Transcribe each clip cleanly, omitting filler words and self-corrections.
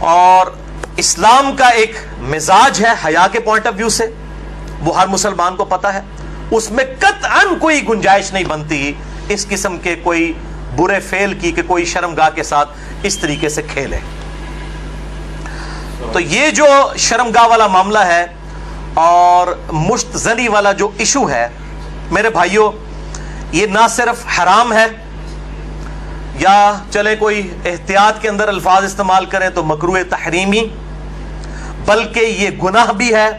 اور اسلام کا ایک مزاج ہے حیا کے پوائنٹ آف ویو سے، وہ ہر مسلمان کو پتا ہے، اس میں قطعاً کوئی گنجائش نہیں بنتی اس قسم کے کوئی برے فعل کی کہ کوئی شرمگاہ کے ساتھ اس طریقے سے کھیلے. تو یہ جو شرمگاہ والا معاملہ ہے اور مشت زنی والا جو ایشو ہے میرے بھائیوں، یہ نہ صرف حرام ہے یا چلے کوئی احتیاط کے اندر الفاظ استعمال کریں تو مکروہ تحریمی، بلکہ یہ گناہ بھی ہے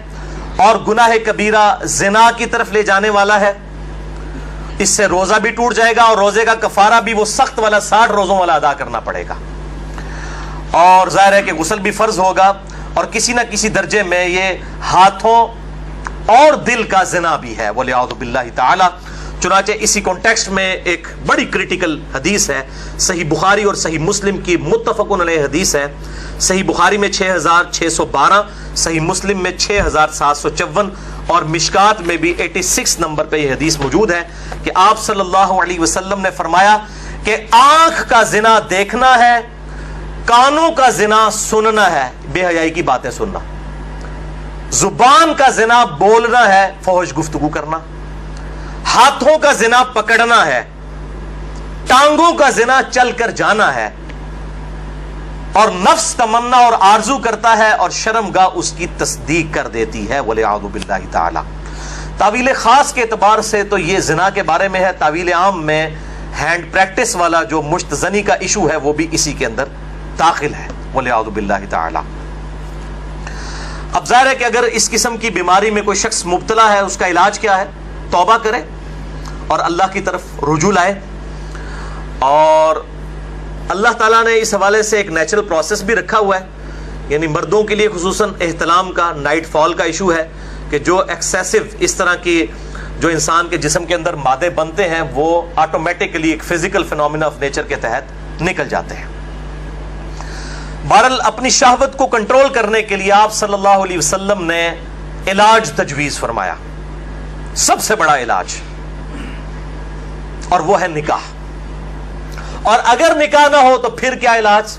اور گناہ کبیرہ زنا کی طرف لے جانے والا ہے. اس سے روزہ بھی ٹوٹ جائے گا اور روزے کا کفارہ بھی وہ سخت والا 60 روزوں والا ادا کرنا پڑے گا، اور ظاہر ہے کہ غسل بھی فرض ہوگا، اور کسی نہ کسی درجے میں یہ ہاتھوں اور دل کا زنا بھی ہے وَلِعَوْذُ بِاللَّهِ تعالی. چنانچہ اسی کانٹیکسٹ میں ایک بڑی کریٹیکل حدیث ہے، صحیح بخاری اور صحیح مسلم کی متفق علیہ حدیث ہے. صحیح بخاری میں 6612، صحیح مسلم میں 6754 اور مشکات میں بھی 86 نمبر پہ یہ حدیث موجود ہے کہ آپ صلی اللہ علیہ وسلم نے فرمایا کہ آنکھ کا زنا دیکھنا ہے، کانوں کا زنا سننا ہے، بے حیائی کی باتیں سننا، زبان کا زنا بولنا ہے، فحش گفتگو کرنا، ہاتھوں کا زنا پکڑنا ہے، ٹانگوں کا زنا چل کر جانا ہے، اور نفس تمنا اور آرزو کرتا ہے اور شرمگاہ اس کی تصدیق کر دیتی ہے وَلِعَوْذُ بِاللَّهِ تعالی. تعویل خاص کے اعتبار سے تو یہ زنا کے بارے میں ہے، تعویل عام میں ہینڈ پریکٹس والا جو مشت زنی کا ایشو ہے وہ بھی اسی کے اندر داخل ہے وَلِعَوْذُ بِاللَّهِ تعالی. اب ظاہر ہے کہ اگر اس قسم کی بیماری میں کوئی شخص مبتلا ہے، اس کا علاج کیا ہے؟ توبہ کرے اور اللہ کی طرف رجوع لائے. اور اللہ تعالیٰ نے اس حوالے سے ایک نیچرل پروسیس بھی رکھا ہوا ہے، یعنی مردوں کے لیے خصوصاً احتلام کا نائٹ فال کا ایشو ہے کہ جو ایکسیسو اس طرح کی جو انسان کے جسم کے اندر مادے بنتے ہیں وہ آٹومیٹکلی ایک فزیکل فینومینا آف نیچر کے تحت نکل جاتے ہیں. بہرحال اپنی شہوت کو کنٹرول کرنے کے لیے آپ صلی اللہ علیہ وسلم نے علاج تجویز فرمایا، سب سے بڑا علاج، اور وہ ہے نکاح. اور اگر نکاح نہ ہو تو پھر کیا علاج؟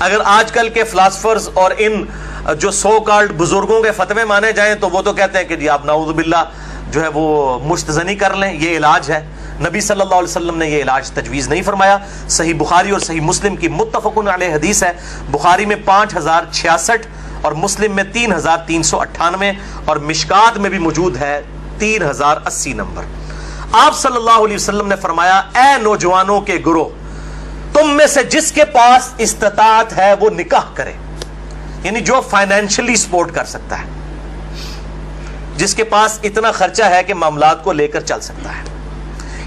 اگر آج کل کے فلاسفرز اور ان جو سو کالڈ بزرگوں کے فتوے مانے جائیں تو وہ تو کہتے ہیں کہ جی آپ نعوذ باللہ جو ہے وہ مشتزنی کر لیں، یہ علاج ہے. نبی صلی اللہ علیہ وسلم نے یہ علاج تجویز نہیں فرمایا. صحیح بخاری اور صحیح مسلم کی متفق علیہ حدیث ہے، بخاری میں 5066 اور مسلم میں 3398 اور مشکات میں بھی موجود ہے 3080 نمبر. آپ صلی اللہ علیہ وسلم نے فرمایا، اے نوجوانوں کے گروہ، تم میں سے جس کے پاس استطاعت ہے وہ نکاح کرے، یعنی جو فائنینشلی سپورٹ کر سکتا ہے، جس کے پاس اتنا خرچہ ہے کہ معاملات کو لے کر چل سکتا ہے.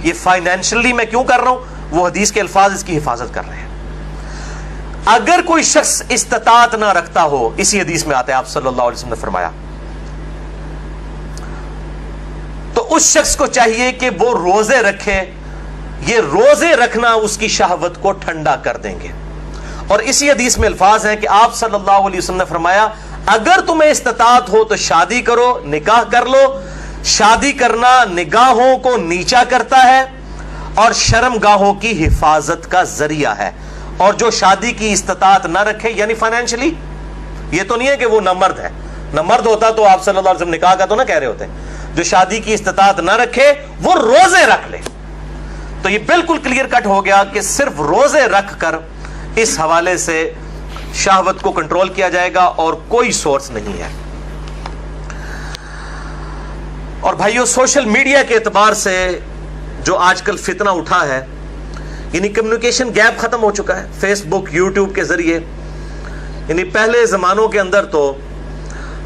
یہ فائنینشلی میں کیوں کر رہا ہوں؟ وہ حدیث کے الفاظ اس کی حفاظت کر رہے ہیں. اگر کوئی شخص استطاعت نہ رکھتا ہو، اسی حدیث میں آتا ہے آپ صلی اللہ علیہ وسلم نے فرمایا، تو اس شخص کو چاہیے کہ وہ روزے رکھے. یہ روزے رکھنا اس کی شہوت کو ٹھنڈا کر دیں گے. اور اسی حدیث میں الفاظ ہیں کہ آپ صلی اللہ علیہ وسلم نے فرمایا، اگر تمہیں استطاعت ہو تو شادی کرو، نکاح کر لو. شادی کرنا نگاہوں کو نیچا کرتا ہے اور شرمگاہوں کی حفاظت کا ذریعہ ہے. اور جو شادی کی استطاعت نہ رکھے، یعنی فائنینشلی، یہ تو نہیں ہے کہ وہ نہ مرد ہے، نہ مرد ہوتا تو آپ صلی اللہ علیہ وسلم نکاح کا تو نہ کہہ رہے ہوتے. جو شادی کی استطاعت نہ رکھے وہ روزے رکھ لے. تو یہ بالکل کلیئر کٹ ہو گیا کہ صرف روزے رکھ کر اس حوالے سے شہوت کو کنٹرول کیا جائے گا اور کوئی سورس نہیں ہے. اور بھائیو، سوشل میڈیا کے اعتبار سے جو آج کل فتنہ اٹھا ہے، یعنی کمیونیکیشن گیپ ختم ہو چکا ہے فیس بک، یوٹیوب کے ذریعے. یعنی پہلے زمانوں کے اندر تو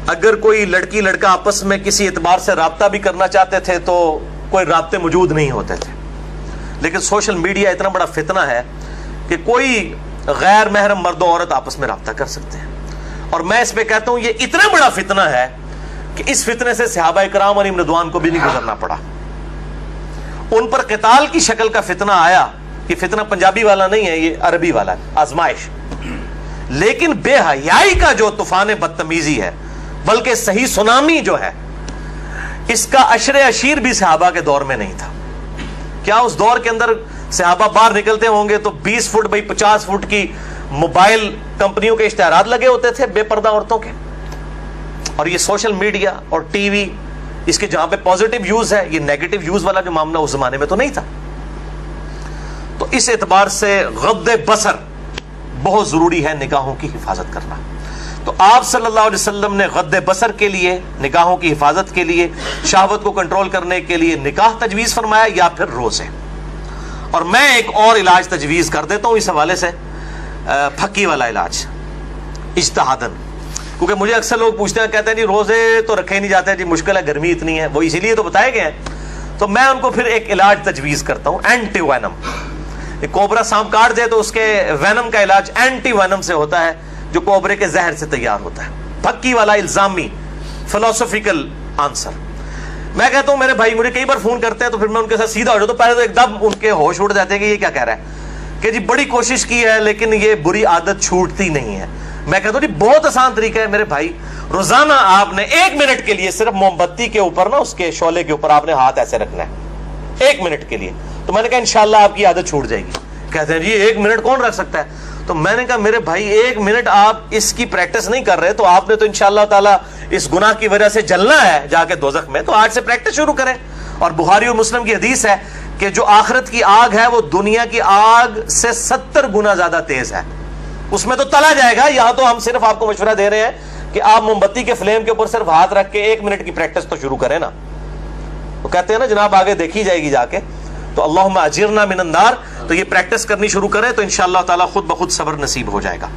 اگر کوئی لڑکی لڑکا آپس میں کسی اعتبار سے رابطہ بھی کرنا چاہتے تھے تو کوئی رابطے موجود نہیں ہوتے تھے. لیکن سوشل میڈیا اتنا بڑا فتنہ ہے کہ کوئی غیر محرم مرد و عورت آپس میں رابطہ کر سکتے ہیں. اور میں اس پہ کہتا ہوں یہ اتنا بڑا فتنہ ہے کہ اس فتنے سے صحابہ کرام علیہم رضوان کو بھی نہیں گزرنا پڑا. ان پر قتال کی شکل کا فتنہ آیا. یہ فتنہ پنجابی والا نہیں ہے، یہ عربی والا ہے، آزمائش. لیکن بے حیائی کا جو طوفان بدتمیزی ہے، بلکہ صحیح سونامی جو ہے، اس کا عشر عشیر بھی صحابہ کے دور میں نہیں تھا. کیا اس دور کے اندر صحابہ باہر نکلتے ہوں گے تو 20 فٹ بائی 50 فٹ کی موبائل کمپنیوں کے اشتہارات لگے ہوتے تھے بے پردہ عورتوں کے، اور یہ سوشل میڈیا اور ٹی وی، اس کے جہاں پہ پازیٹیو یوز ہے، یہ نیگیٹو یوز والا جو معاملہ اس زمانے میں تو نہیں تھا. تو اس اعتبار سے غض بصر بہت ضروری ہے نگاہوں کی حفاظت کرنا. تو آپ صلی اللہ علیہ وسلم نے غض بصر کے لیے، نگاہوں کی حفاظت کے لیے، شہوت کو کنٹرول کرنے کے لیے نکاح تجویز فرمایا یا پھر روزے. اور میں ایک اور علاج تجویز کر دیتا ہوں اس حوالے سے، پھکی والا علاج اجتہادن، کیونکہ مجھے اکثر لوگ پوچھتے ہیں، کہتے ہیں جی روزے تو رکھے ہی نہیں جاتے جی، مشکل ہے، گرمی اتنی ہے، وہ اسی لیے تو بتائے گئے ہیں. تو میں ان کو پھر ایک علاج تجویز کرتا ہوں، اینٹی وینم. کوبرا سانپ کاٹ دے تو اس کے وینم کا علاج اینٹی وینم سے ہوتا ہے، جو کوبرے کے زہر سے تیار ہوتا ہے. پھکی والا الزامی فلسفیکل آنسر. میں کہتا ہوں میرے بھائی مجھے کئی بار فون کرتے ہیں تو پھر میں ان کے ساتھ سیدھا ہو جاتا ہوں، پہلے تو ایک دم ان کے ہوش اڑ جاتے ہیں کہ یہ کیا کہہ رہا ہے، کہ جی بڑی کوشش کی ہے لیکن یہ بری عادت چھوٹتی نہیں ہے. میں کہتا ہوں جی بہت آسان طریقہ ہے میرے بھائی، روزانہ آپ نے 1 منٹ کے لیے صرف موم بتی کے اوپر نا، اس کے شعلے کے اوپر آپ نے ہاتھ ایسے رکھنا ہے 1 منٹ کے لیے. تو میں نے کہا انشاءاللہ آپ کی عادت چھوٹ جائے گی. کہتے ہیں جی 1 منٹ کون رکھ سکتا ہے؟ تو میں نے کہا میرے بھائی 1 منٹ آپ اس کی پریکٹس نہیں کر رہے تو آپ نے تو انشاءاللہ تعالیٰ اس گناہ کی وجہ سے جلنا ہے جا کے دوزخ میں. تو آج سے پریکٹس شروع کریں. اور بخاری اور مسلم کی حدیث ہے کہ جو آخرت کی آگ ہے وہ دنیا کی آگ سے 70 گنا زیادہ تیز ہے، اس میں تو تلا جائے گا. یہاں تو ہم صرف آپ کو مشورہ دے رہے ہیں کہ آپ موم بتی کے فلیم کے اوپر صرف ہاتھ رکھ کے 1 منٹ کی پریکٹس تو شروع کریں نا. تو کہتے ہیں نا جناب آگے دیکھی جائے گی جا کے. تو اللہم اجرنا من النار، تو یہ پریکٹس کرنی شروع کریں تو انشاءاللہ تعالیٰ خود بخود صبر نصیب ہو جائے گا.